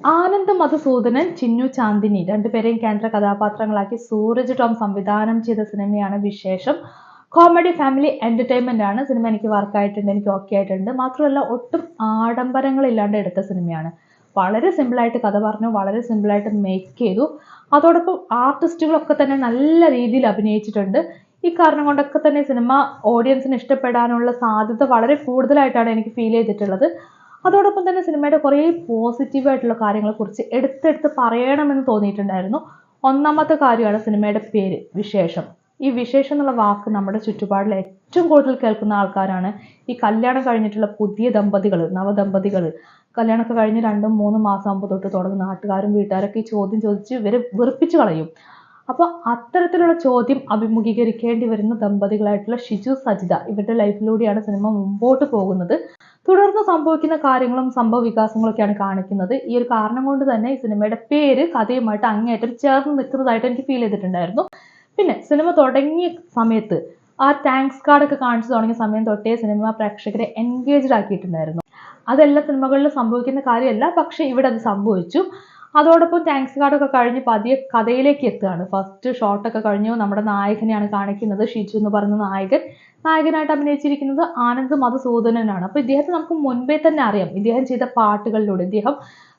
ആനന്ദ് മധുസൂദനൻ, ചിന്നു ചാന്ദിനി രണ്ടുപേരെയും കേന്ദ്ര കഥാപാത്രങ്ങളാക്കി സൂരജ് ടോം സംവിധാനം ചെയ്ത സിനിമയാണ് വിശേഷം. കോമഡി ഫാമിലി എന്റർടൈൻമെന്റ് ആണ്. സിനിമ എനിക്ക് വർക്കായിട്ടുണ്ട്, എനിക്ക് ഓക്കെ ആയിട്ടുണ്ട്. മാത്രമല്ല ഒട്ടും ആഡംബരങ്ങളില്ലാണ്ട് എടുത്ത സിനിമയാണ്. വളരെ സിമ്പിളായിട്ട് കഥ പറഞ്ഞു, വളരെ സിമ്പിളായിട്ട് മേക്ക് ചെയ്തു. അതോടൊപ്പം ആർട്ടിസ്റ്റുകളൊക്കെ തന്നെ നല്ല രീതിയിൽ അഭിനയിച്ചിട്ടുണ്ട്. ഈ കാരണം കൊണ്ടൊക്കെ തന്നെ സിനിമ ഓഡിയൻസിന് ഇഷ്ടപ്പെടാനുള്ള സാധ്യത വളരെ കൂടുതലായിട്ടാണ് എനിക്ക് ഫീൽ ചെയ്തിട്ടുള്ളത്. അതോടൊപ്പം തന്നെ സിനിമയുടെ കുറേ പോസിറ്റീവായിട്ടുള്ള കാര്യങ്ങളെക്കുറിച്ച് എടുത്തെടുത്ത് പറയണമെന്ന് തോന്നിയിട്ടുണ്ടായിരുന്നു. ഒന്നാമത്തെ കാര്യമാണ് സിനിമയുടെ പേര് വിശേഷം. ഈ വിശേഷം എന്നുള്ള വാക്ക് നമ്മുടെ ചുറ്റുപാടിൽ ഏറ്റവും കൂടുതൽ കേൾക്കുന്ന ആൾക്കാരാണ് ഈ കല്യാണം കഴിഞ്ഞിട്ടുള്ള പുതിയ ദമ്പതികൾ, നവദമ്പതികൾ. കല്യാണമൊക്കെ കഴിഞ്ഞ് 2-3 മാസം ആകുമ്പോൾ തൊട്ട് തുടങ്ങുന്ന നാട്ടുകാരും വീട്ടുകാരൊക്കെ ഈ ചോദ്യം ചോദിച്ച് ഇവരെ വെറുപ്പിച്ച് കളയും. അപ്പോൾ അത്തരത്തിലുള്ള ചോദ്യം അഭിമുഖീകരിക്കേണ്ടി വരുന്ന ദമ്പതികളായിട്ടുള്ള ഷിജു സജിത, ഇവരുടെ ലൈഫിലൂടെയാണ് സിനിമ മുമ്പോട്ട് പോകുന്നത്. തുടർന്ന് സംഭവിക്കുന്ന കാര്യങ്ങളും സംഭവ വികാസങ്ങളൊക്കെയാണ് കാണിക്കുന്നത്. ഈ ഒരു കാരണം കൊണ്ട് തന്നെ ഈ സിനിമയുടെ പേര് കഥയുമായിട്ട് അങ്ങേയറ്റം ചേർന്ന് നിൽക്കുന്നതായിട്ട് എനിക്ക് ഫീൽ ചെയ്തിട്ടുണ്ടായിരുന്നു. പിന്നെ സിനിമ തുടങ്ങിയ സമയത്ത് ആ താങ്ക്സ് കാർഡൊക്കെ കാണിച്ചു തുടങ്ങിയ സമയം തൊട്ടേ സിനിമ പ്രേക്ഷകരെ എൻഗേജ്ഡ് ആക്കിയിട്ടുണ്ടായിരുന്നു. അതെല്ലാ സിനിമകളിലും സംഭവിക്കുന്ന കാര്യമല്ല, പക്ഷെ ഇവിടെ അത് സംഭവിച്ചു. അതോടൊപ്പം താങ്ക്സ് കാർഡൊക്കെ കഴിഞ്ഞ് പതിയെ കഥയിലേക്ക് എത്തുകയാണ്. ഫസ്റ്റ് ഷോട്ടൊക്കെ കഴിഞ്ഞു നമ്മുടെ നായകനെയാണ് കാണിക്കുന്നത്. ഷിജു എന്ന് പറയുന്ന നായകനായിട്ട് അഭിനയിച്ചിരിക്കുന്നത് ആനന്ദ് മധുസൂദനനാണ്. അപ്പൊ ഇദ്ദേഹത്തെ നമുക്ക് മുൻപേ തന്നെ അറിയാം. ഇദ്ദേഹം ചെയ്ത പാട്ടുകളിലൂടെ. ഇദ്ദേഹം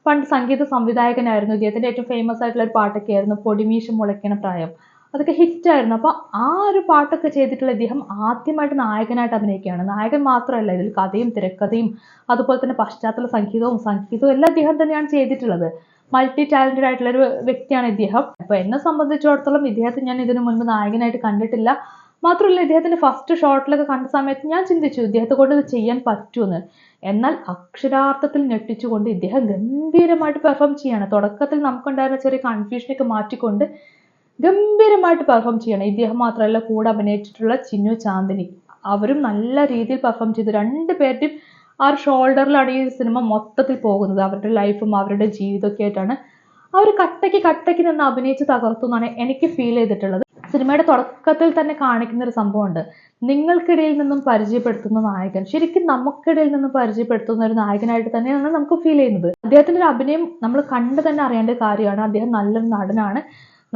പണ്ട് സംഗീത സംവിധായകനായിരുന്നു. ഇദ്ദേഹത്തിന്റെ ഏറ്റവും ഫേമസ് ആയിട്ടുള്ള ഒരു പാട്ടൊക്കെ ആയിരുന്നു പൊടിമീശ മുളയ്ക്കണ പ്രായം. അതൊക്കെ ഹിറ്റായിരുന്നു. അപ്പൊ ആ ഒരു പാട്ടൊക്കെ ചെയ്തിട്ടുള്ള ഇദ്ദേഹം ആദ്യമായിട്ട് നായകനായിട്ട് അഭിനയിക്കുകയാണ്. നായകൻ മാത്രമല്ല, ഇതിൽ കഥയും തിരക്കഥയും അതുപോലെ തന്നെ പശ്ചാത്തല സംഗീതവും എല്ലാം ഇദ്ദേഹം തന്നെയാണ് ചെയ്തിട്ടുള്ളത്. മൾട്ടി ടാലന്റഡ് ആയിട്ടുള്ള ഒരു വ്യക്തിയാണ് ഇദ്ദേഹം. അപ്പൊ എന്നെ സംബന്ധിച്ചിടത്തോളം ഇദ്ദേഹത്തെ ഞാൻ ഇതിനു മുൻപ് നായകനായിട്ട് കണ്ടിട്ടില്ല. മാത്രമല്ല ഇദ്ദേഹത്തിന്റെ ഫസ്റ്റ് ഷോട്ടിലൊക്കെ കണ്ട സമയത്ത് ഞാൻ ചിന്തിച്ചു ഇദ്ദേഹത്തെ കൊണ്ട് ഇത് ചെയ്യാൻ പറ്റുമെന്ന്. എന്നാൽ അക്ഷരാർത്ഥത്തിൽ ഞെട്ടിച്ചുകൊണ്ട് ഇദ്ദേഹം ഗംഭീരമായിട്ട് പെർഫോം ചെയ്യാണ്. തുടക്കത്തിൽ നമുക്കുണ്ടായിരുന്ന ചെറിയ കൺഫ്യൂഷനൊക്കെ മാറ്റിക്കൊണ്ട് ഗംഭീരമായിട്ട് പെർഫോം ചെയ്യണം. ഇദ്ദേഹം മാത്രമല്ല, കൂടെ അഭിനയിച്ചിട്ടുള്ള ചിന്നു ചാന്ദിനി, അവരും നല്ല രീതിയിൽ പെർഫോം ചെയ്തു. രണ്ടുപേരുടെയും ആ ഒരു ഷോൾഡറിലാണ് ഈ സിനിമ മൊത്തത്തിൽ പോകുന്നത്. അവരുടെ ലൈഫും അവരുടെ ജീവിതമൊക്കെ ആയിട്ടാണ് അവർ കട്ടയ്ക്ക് നിന്ന് അഭിനയിച്ച് തകർത്തു എന്നാണ് എനിക്ക് ഫീൽ ചെയ്തിട്ടുള്ളത്. സിനിമയുടെ തുടക്കത്തിൽ തന്നെ കാണിക്കുന്ന ഒരു സംഭവമുണ്ട്. നിങ്ങൾക്കിടയിൽ നിന്നും പരിചയപ്പെടുത്തുന്ന നായകൻ ശരിക്കും നമുക്കിടയിൽ നിന്നും പരിചയപ്പെടുത്തുന്ന ഒരു നായകനായിട്ട് തന്നെയാണ് നമുക്ക് ഫീൽ ചെയ്യുന്നത്. അദ്ദേഹത്തിന്റെ ഒരു അഭിനയം നമ്മൾ കണ്ടു തന്നെ അറിയേണ്ട കാര്യമാണ്. അദ്ദേഹം നല്ലൊരു നടനാണ്,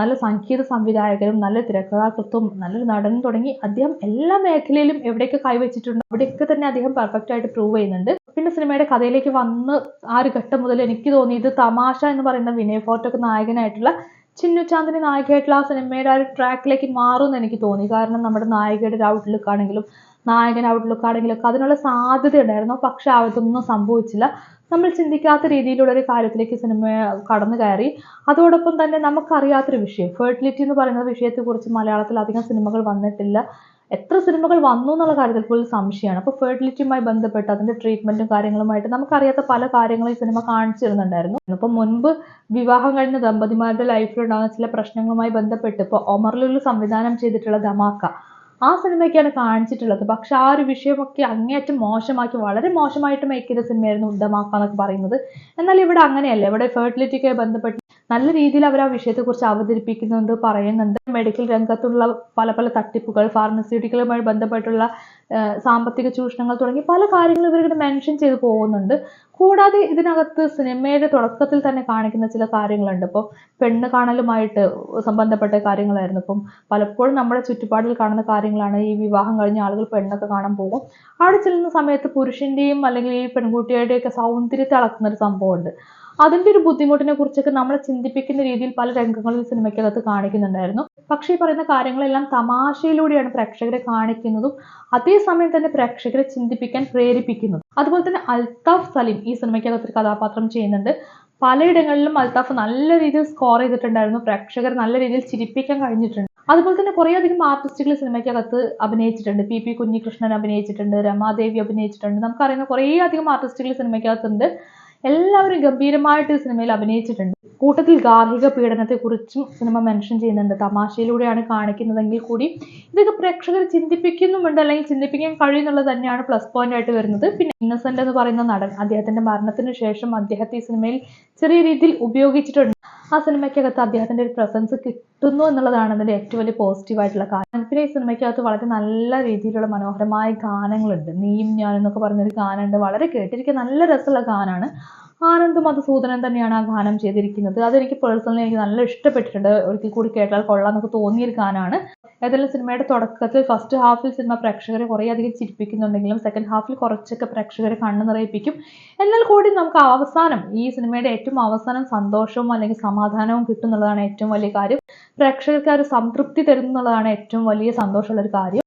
നല്ല സംഗീത സംവിധായകനും, നല്ല തിരക്കഥാകൃത്തും, നല്ലൊരു നടനും തുടങ്ങി അദ്ദേഹം എല്ലാ മേഖലയിലും എവിടെയൊക്കെ കൈവച്ചിട്ടുണ്ടോ അവിടെയൊക്കെ തന്നെ അദ്ദേഹം പെർഫെക്റ്റ് ആയിട്ട് പ്രൂവ് ചെയ്യുന്നുണ്ട്. പിന്നെ സിനിമയുടെ കഥയിലേക്ക് വന്ന് ആ ഒരു ഘട്ടം മുതൽ എനിക്ക് തോന്നിയത് തമാശ എന്ന് പറയുന്ന വിനയ് ഫോർട്ടൊക്കെ നായകനായിട്ടുള്ള ചിന്നു ചാന്ദിനി നായികയായിട്ടുള്ള ആ സിനിമയുടെ ആ ഒരു ട്രാക്കിലേക്ക് മാറുമെന്ന് എനിക്ക് തോന്നി. കാരണം നമ്മുടെ നായികയുടെ ഒരു ഔട്ട്ലുക്ക് ആണെങ്കിലും നായകൻ ഔട്ട്ലുക്ക് ആണെങ്കിലും ഒക്കെ അതിനുള്ള സാധ്യത ഉണ്ടായിരുന്നു. പക്ഷെ അതൊന്നും സംഭവിച്ചില്ല. നമ്മൾ ചിന്തിക്കാത്ത രീതിയിലുള്ള ഒരു കാര്യത്തിലേക്ക് സിനിമ കടന്നു കയറി. അതോടൊപ്പം തന്നെ നമുക്കറിയാത്തൊരു വിഷയം, ഫെർട്ടിലിറ്റി എന്ന് പറയുന്ന വിഷയത്തെക്കുറിച്ച് മലയാളത്തിൽ അധികം സിനിമകൾ വന്നിട്ടില്ല. എത്ര സിനിമകൾ വന്നു എന്നുള്ള കാര്യത്തിൽ പോലും സംശയമാണ്. അപ്പോൾ ഫെർട്ടിലിറ്റിയുമായി ബന്ധപ്പെട്ട് അതിന്റെ ട്രീറ്റ്മെന്റും കാര്യങ്ങളുമായിട്ട് നമുക്കറിയാത്ത പല കാര്യങ്ങളും ഈ സിനിമ കാണിച്ചു തരുന്നുണ്ടായിരുന്നു. ഇപ്പൊ മുൻപ് വിവാഹം കഴിഞ്ഞ ദമ്പതിമാരുടെ ലൈഫിലുണ്ടാകുന്ന ചില പ്രശ്നങ്ങളുമായി ബന്ധപ്പെട്ട് ഇപ്പോൾ ഒമർ ലുലു സംവിധാനം ചെയ്തിട്ടുള്ള ധമാക്ക, ആ സിനിമയൊക്കെയാണ് കാണിച്ചിട്ടുള്ളത്. പക്ഷെ ആ ഒരു വിഷയമൊക്കെ അങ്ങേയറ്റം മോശമാക്കി, വളരെ മോശമായിട്ട് മേക്ക് ചെയ്ത സിനിമയായിരുന്നു ധമാക്ക എന്നൊക്കെ പറയുന്നത്. എന്നാൽ ഇവിടെ അങ്ങനെയല്ല. ഇവിടെ ഫെർട്ടിലിറ്റിയൊക്കെ ബന്ധപ്പെട്ട് നല്ല രീതിയിൽ അവർ ആ വിഷയത്തെക്കുറിച്ച് അവതരിപ്പിക്കുന്നുണ്ട്, പറയുന്നുണ്ട്. മെഡിക്കൽ രംഗത്തുള്ള പല തട്ടിപ്പുകൾ, ഫാർമസ്യൂട്ടിക്കലുമായി ബന്ധപ്പെട്ടുള്ള സാമ്പത്തിക ചൂഷണങ്ങൾ തുടങ്ങി പല കാര്യങ്ങളും ഇവരിങ്ങനെ മെൻഷൻ ചെയ്ത് പോകുന്നുണ്ട്. കൂടാതെ ഇതിനകത്ത് സിനിമയുടെ തുടക്കത്തിൽ തന്നെ കാണിക്കുന്ന ചില കാര്യങ്ങളുണ്ട്. ഇപ്പോൾ പെണ്ണ് കാണലുമായിട്ട് ബന്ധപ്പെട്ട കാര്യങ്ങളായിരുന്നു. ഇപ്പം പലപ്പോഴും നമ്മുടെ ചുറ്റുപാടിൽ കാണുന്ന കാര്യങ്ങളാണ്. ഈ വിവാഹം കഴിഞ്ഞ ആളുകൾ പെണ്ണൊക്കെ കാണാൻ പോകും. അവിടെ ചെല്ലുന്ന സമയത്ത് പുരുഷന്റെയും അല്ലെങ്കിൽ ഈ പെൺകുട്ടിയുടെയൊക്കെ സൗന്ദര്യത്തെ അളക്കുന്ന ഒരു സംഭവമുണ്ട്. അതിന്റെ ഒരു ബുദ്ധിമുട്ടിനെ കുറിച്ചൊക്കെ നമ്മളെ ചിന്തിപ്പിക്കുന്ന രീതിയിൽ പല രംഗങ്ങളും സിനിമയ്ക്കകത്ത് കാണിക്കുന്നുണ്ടായിരുന്നു. പക്ഷേ ഈ പറയുന്ന കാര്യങ്ങളെല്ലാം തമാശയിലൂടെയാണ് പ്രേക്ഷകരെ കാണിക്കുന്നതും അതേസമയം തന്നെ പ്രേക്ഷകരെ ചിന്തിപ്പിക്കാൻ പ്രേരിപ്പിക്കുന്നതും. അതുപോലെ തന്നെ അൽത്താഫ് സലീം ഈ സിനിമയ്ക്കകത്ത് ഒരു കഥാപാത്രം ചെയ്യുന്നുണ്ട്. പലയിടങ്ങളിലും അൽത്താഫ് നല്ല രീതിയിൽ സ്കോർ ചെയ്തിട്ടുണ്ടായിരുന്നു. പ്രേക്ഷകർ നല്ല രീതിയിൽ ചിരിപ്പിക്കാൻ കഴിഞ്ഞിട്ടുണ്ട്. അതുപോലെ തന്നെ കുറേയധികം ആർട്ടിസ്റ്റുകൾ സിനിമയ്ക്കകത്ത് അഭിനയിച്ചിട്ടുണ്ട്. പി കുഞ്ഞികൃഷ്ണൻ അഭിനയിച്ചിട്ടുണ്ട്, രമാദേവി അഭിനയിച്ചിട്ടുണ്ട്. നമുക്കറിയുന്ന കുറേയധികം ആർട്ടിസ്റ്റുകൾ സിനിമയ്ക്കകത്തുണ്ട്. എല്ലാവരും ഗംഭീരമായിട്ട് സിനിമയിൽ അഭിനയിച്ചിട്ടുണ്ട്. കൂട്ടത്തിൽ ഗാർഹിക പീഡനത്തെക്കുറിച്ചും സിനിമ മെൻഷൻ ചെയ്യുന്നുണ്ട്. തമാശയിലൂടെയാണ് കാണിക്കുന്നതെങ്കിൽ കൂടി ഇതൊക്കെ പ്രേക്ഷകരെ ചിന്തിപ്പിക്കുന്നുമുണ്ട്, അല്ലെങ്കിൽ ചിന്തിപ്പിക്കാൻ കഴിയുന്നുള്ളത് തന്നെയാണ് പ്ലസ് പോയിന്റ് ആയിട്ട് വരുന്നത്. പിന്നെ ഇന്നസെന്റ് എന്ന് പറയുന്ന നടൻ, അദ്ദേഹത്തിന്റെ മരണത്തിന് ശേഷം അദ്ദേഹത്തെ ഈ സിനിമയിൽ ചെറിയ രീതിയിൽ ഉപയോഗിച്ചിട്ടുണ്ട്. ആ സിനിമയ്ക്കകത്ത് അദ്ദേഹത്തിന്റെ ഒരു പ്രസൻസ് കിട്ടുന്നു എന്നുള്ളതാണ് അതിന്റെ ഏറ്റവും വലിയ പോസിറ്റീവായിട്ടുള്ള കാര്യം. പിന്നെ ഈ സിനിമയ്ക്കകത്ത് വളരെ നല്ല രീതിയിലുള്ള മനോഹരമായ ഗാനങ്ങളുണ്ട്. നീയും ഞാനും എന്നൊക്കെ പറഞ്ഞൊരു ഗാനമുണ്ട്. വളരെ കേട്ടിരിക്കാൻ നല്ല രസമുള്ള ഗാനമാണ്. ആനന്ദ് മധുസൂദനൻ തന്നെയാണ് ആ ഗാനം ചെയ്തിരിക്കുന്നത്. അതെനിക്ക് പേഴ്സണലി എനിക്ക് നല്ല ഇഷ്ടപ്പെട്ടിട്ടുണ്ട്. ഒരിക്കൽ കൂടി കേട്ടാൽ കൊള്ളാമെന്നൊക്കെ തോന്നിയൊരു ഗാനമാണ്. ഏതായാലും സിനിമയുടെ തുടക്കത്തിൽ ഫസ്റ്റ് ഹാഫിൽ സിനിമ പ്രേക്ഷകരെ കുറേ അധികം ചിരിപ്പിക്കുന്നുണ്ടെങ്കിലും സെക്കൻഡ് ഹാഫിൽ കുറച്ചൊക്കെ പ്രേക്ഷകരെ കണ്ണു നിറയിപ്പിക്കും. എന്നാൽ കൂടി നമുക്ക് അവസാനം ഈ സിനിമയുടെ ഏറ്റവും അവസാനം സന്തോഷവും അല്ലെങ്കിൽ സമാധാനവും കിട്ടും എന്നുള്ളതാണ് ഏറ്റവും വലിയ കാര്യം. പ്രേക്ഷകർക്ക് ആ ഒരു സംതൃപ്തി തരുന്നുള്ളതാണ് ഏറ്റവും വലിയ സന്തോഷമുള്ള ഒരു കാര്യം.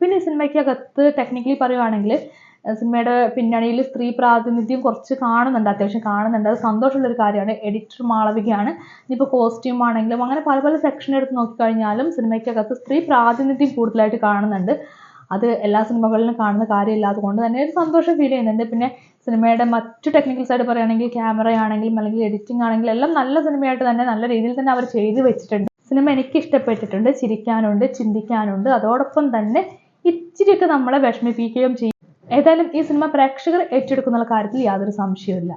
പിന്നെ ഈ സിനിമയ്ക്കകത്ത് ടെക്നിക്കലി പറയുവാണെങ്കിൽ സിനിമയുടെ പിന്നണിയിൽ സ്ത്രീ പ്രാതിനിധ്യം കുറച്ച് കാണുന്നുണ്ട്, അത്യാവശ്യം കാണുന്നുണ്ട്. അത് സന്തോഷമുള്ളൊരു കാര്യമാണ്. എഡിറ്റർ മാളവികയാണ്. ഇനിയിപ്പോൾ കോസ്റ്റ്യൂം ആണെങ്കിലും അങ്ങനെ പല പല സെക്ഷൻ എടുത്ത് നോക്കിക്കഴിഞ്ഞാലും സിനിമയ്ക്കകത്ത് സ്ത്രീ പ്രാതിനിധ്യം കൂടുതലായിട്ട് കാണുന്നുണ്ട്. അത് എല്ലാ സിനിമകളിലും കാണുന്ന കാര്യമില്ലാത്തത് കൊണ്ട് തന്നെ ഒരു സന്തോഷം ഫീൽ ചെയ്യുന്നുണ്ട്. പിന്നെ സിനിമയുടെ മറ്റു ടെക്നിക്കൽ സൈഡ് പറയുകയാണെങ്കിൽ ക്യാമറ ആണെങ്കിലും അല്ലെങ്കിൽ എഡിറ്റിംഗ് ആണെങ്കിലും എല്ലാം നല്ല സിനിമയായിട്ട് തന്നെ നല്ല രീതിയിൽ തന്നെ അവർ ചെയ്തു വെച്ചിട്ടുണ്ട്. സിനിമ എനിക്ക് ഇഷ്ടപ്പെട്ടിട്ടുണ്ട്. ചിരിക്കാനുണ്ട്, ചിന്തിക്കാനുണ്ട്, അതോടൊപ്പം തന്നെ ഇച്ചിരിയൊക്കെ നമ്മളെ വിഷമിപ്പിക്കുകയും ചെയ്യും. ഏതായാലും ഈ സിനിമ പ്രേക്ഷകർ ഏറ്റെടുക്കുന്ന കാര്യത്തിൽ യാതൊരു സംശയവുമില്ല.